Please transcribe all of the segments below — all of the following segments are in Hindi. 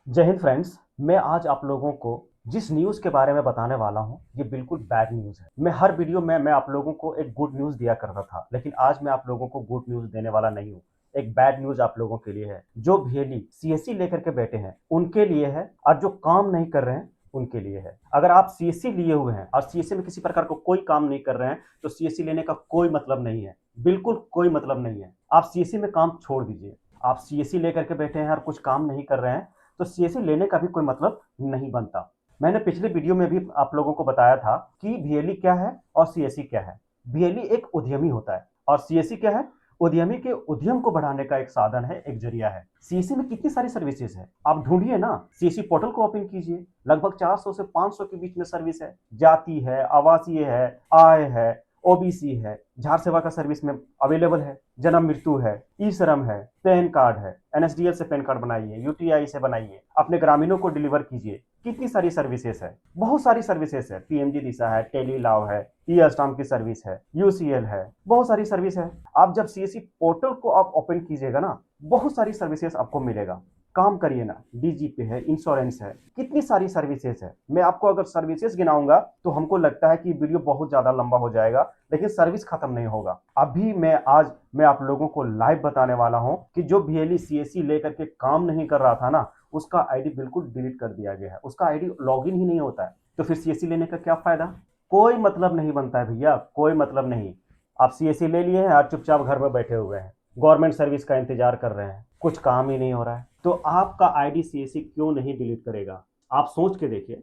जय हिंद फ्रेंड्स। मैं आज आप लोगों को जिस न्यूज़ के बारे में बताने वाला हूँ, ये बिल्कुल बैड न्यूज़ है। मैं हर वीडियो में मैं आप लोगों को एक गुड न्यूज़ दिया करता था, लेकिन आज मैं आप लोगों को गुड न्यूज़ देने वाला नहीं हूँ। एक बैड न्यूज़ आप लोगों के लिए है। जो भीएलई सीएससी लेकर के बैठे हैं, उनके लिए है और जो काम नहीं कर रहे हैं, उनके लिए है। अगर आप सीएससी लिए हुए हैं और सीएससी में किसी प्रकार का कोई काम नहीं कर रहे हैं, तो सीएससी लेने का कोई मतलब नहीं है। बिल्कुल कोई मतलब नहीं है। आप सीएससी में काम छोड़ दीजिए। आप सीएससी लेकर के बैठे हैं और कुछ काम नहीं कर रहे हैं, तो सीएससी लेने का भी कोई मतलब नहीं बनता। मैंने पिछले वीडियो में भी आप लोगों को बताया था कि भीएलई क्या है और सीएससी क्या है। भीएलई एक उद्यमी होता है और सीएससी क्या है? उद्यमी के उद्यम को बढ़ाने का एक साधन है, एक जरिया है। सीएससी में कितनी सारी सर्विसेज है, आप ढूंढिए ना। सीएससी पोर्टल को ओपन कीजिए, लगभग 400 से 500 के बीच में सर्विस है। जाति है, आवासीय है, आय है, ओबीसी है, झार सेवा का सर्विस में अवेलेबल है, जन्म मृत्यु है, ई श्रम है, पैन कार्ड है, एनएसडीएल से पैन कार्ड बनाइए, यूटीआई से बनाइए, अपने ग्रामीणों को डिलीवर कीजिए। कितनी सारी सर्विसेज है, बहुत सारी सर्विसेज है। पीएमजी दिशा है, टेली लाव है, ई अस्टाम की सर्विस है, यूसीएल है, बहुत सारी सर्विस है। आप जब सीएससी पोर्टल को आप ओपन कीजिएगा ना, बहुत सारी सर्विसेज आपको मिलेगा। काम करिए ना, डीजीपी है, इंश्योरेंस है, कितनी सारी सर्विसेज है। मैं आपको अगर सर्विसेज गिनाऊंगा तो हमको लगता है कि वीडियो बहुत ज्यादा लंबा हो जाएगा, लेकिन सर्विस खत्म नहीं होगा। अभी मैं आप लोगों को लाइव बताने वाला हूं कि जो भीएलई सीएससी लेकर के काम नहीं कर रहा था ना, उसका आईडी बिल्कुल डिलीट कर दिया गया है। उसका आईडी लॉगिन ही नहीं होता है। तो फिर सीएससी लेने का क्या फायदा? कोई मतलब नहीं बनता है भैया, कोई मतलब नहीं। आप सीएससी ले लिए हैं, आज चुपचाप घर में बैठे हुए हैं, गवर्नमेंट सर्विस का इंतजार कर रहे हैं, कुछ काम ही नहीं हो रहा है। तो आपका आईडी सीएससी क्यों नहीं डिलीट करेगा? आप सोच के देखिए।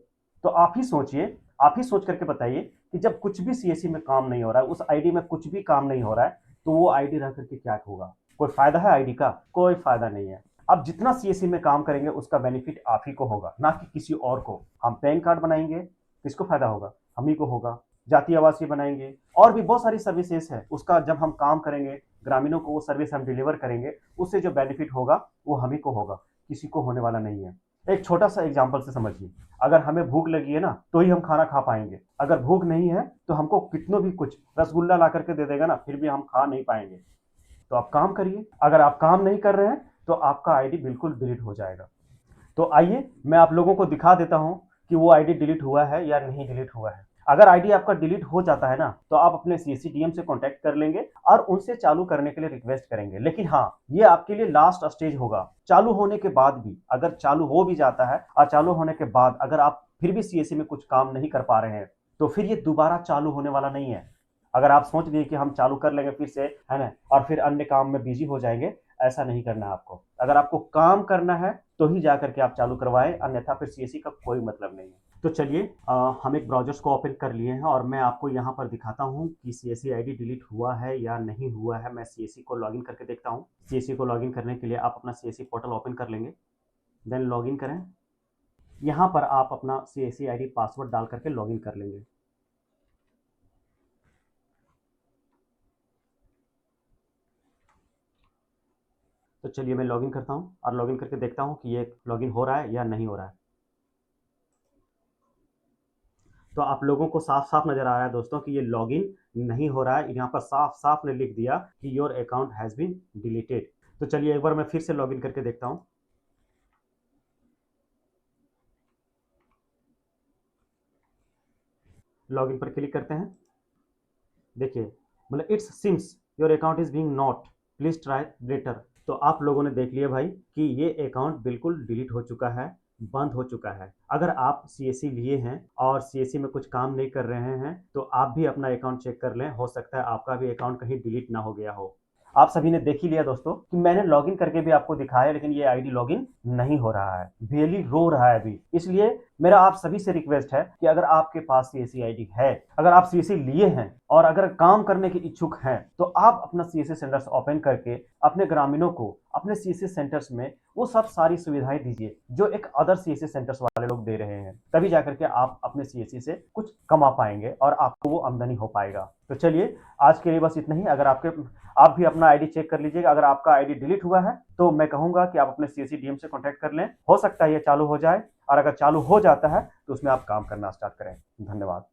तो आप ही सोचिए, आप ही सोच करके बताइए कि जब कुछ भी सीएससी में काम नहीं हो रहा है, उस आईडी में कुछ भी काम नहीं हो रहा है, तो वो आईडी रह करके क्या होगा? कोई फायदा है आईडी का? कोई फायदा नहीं है। अब जितना सीएससी में काम करेंगे उसका बेनिफिट आप ही को होगा, ना कि किसी और को। हम पैन कार्ड बनाएंगे, किसको फायदा होगा? हम ही को होगा। जाति आवासीय बनाएंगे, और भी बहुत सारी सर्विसेज है, उसका जब हम काम करेंगे, ग्रामीणों को वो सर्विस हम डिलीवर करेंगे, उससे जो बेनिफिट होगा वो हम ही को होगा, किसी को होने वाला नहीं है। एक छोटा सा एग्जांपल से समझिए। अगर हमें भूख लगी है ना, तो ही हम खाना खा पाएंगे। अगर भूख नहीं है तो हमको कितनों भी कुछ रसगुल्ला ला करके दे देगा ना, फिर भी हम खा नहीं पाएंगे। तो आप काम करिए। अगर आप काम नहीं कर रहे हैं तो आपका आईडी बिल्कुल डिलीट हो जाएगा। तो आइए मैं आप लोगों को दिखा देता हूं कि वो आईडी डिलीट हुआ है या नहीं डिलीट हुआ है। अगर आईडी आपका डिलीट हो जाता है ना, तो आप अपने सीएससीडीएम से कांटेक्ट कर लेंगे और उनसे चालू करने के लिए रिक्वेस्ट करेंगे। लेकिन हाँ, ये आपके लिए लास्ट स्टेज होगा। चालू होने के बाद भी, अगर चालू हो भी जाता है और चालू होने के बाद अगर आप फिर भी सीएससी में कुछ काम नहीं कर पा रहे हैं, तो फिर ये दोबारा चालू होने वाला नहीं है। अगर आप सोच लिए कि हम चालू कर लेंगे फिर से, है ना, और फिर अन्य काम में बिजी हो जाएंगे, ऐसा नहीं करना है आपको। अगर आपको काम करना है तो ही जाकर के आप चालू करवाएं, अन्यथा फिर सीएससी का कोई मतलब नहीं है। तो चलिए, हम एक ब्राउजर्स को ओपन कर लिए हैं और मैं आपको यहाँ पर दिखाता हूँ कि सीएससी आईडी डिलीट हुआ है या नहीं हुआ है। मैं सीएससी को लॉगिन करके देखता हूँ। सीएससी को लॉगिन करने के लिए आप अपना सीएससी पोर्टल ओपन कर लेंगे, देन लॉगिन करें। यहाँ पर आप अपना सीएससी आईडी पासवर्ड डाल करके लॉगिन कर लेंगे। तो चलिए मैं लॉगिन करता हूँ और लॉगिन करके देखता हूँ कि ये लॉगिन हो रहा है या नहीं हो रहा है। तो आप लोगों को साफ साफ नजर आ रहा है दोस्तों कि ये लॉगिन नहीं हो रहा है। यहाँ पर साफ साफ ने लिख दिया कि your account has been deleted. तो चलिए एक बार मैं फिर से लॉगिन करके देखता हूँ। लॉगिन पर क्लिक करते हैं। देखिए, मतलब it's seems your account is being not, please try later. तो आप लोगों ने देख लिया भाई कि ये अकाउंट बिल्कुल डिलीट हो चुका है, बंद हो चुका है। अगर आप सीएससी लिए हैं और सीएससी में कुछ काम नहीं कर रहे हैं, तो आप भी अपना अकाउंट चेक कर लें। हो सकता है आपका भी अकाउंट कहीं डिलीट ना हो गया हो। आप सभी ने देख ही लिया दोस्तों कि मैंने लॉगिन करके भी आपको दिखाया, लेकिन ये आईडी लॉगिन नहीं हो रहा है, भीएलई रो रहा है अभी। इसलिए मेरा आप सभी से रिक्वेस्ट है कि अगर आपके पास सीएससी आईडी है, अगर आप सीएससी लिए हैं और अगर काम करने के इच्छुक हैं, तो आप अपना सीएससी सेंटर्स ओपन करके अपने ग्रामीणों को अपने सीएससी सेंटर्स में वो सब सारी सुविधाएं दीजिए जो एक अदर सीएससी सेंटर्स वाले लोग दे रहे हैं। तभी जाकर के आप अपने सीएससी से कुछ कमा पाएंगे और आपको वो आमदनी हो पाएगा। तो चलिए, आज के लिए बस इतना ही। अगर आप भी अपना आईडी चेक कर लीजिएगा। अगर आपका आईडी डिलीट हुआ है तो मैं कहूंगा कि आप अपने सीएससीडीएम से कांटेक्ट कर लें, हो सकता है ये चालू हो जाए। और अगर चालू हो जाता है तो उसमें आप काम करना स्टार्ट करें। धन्यवाद।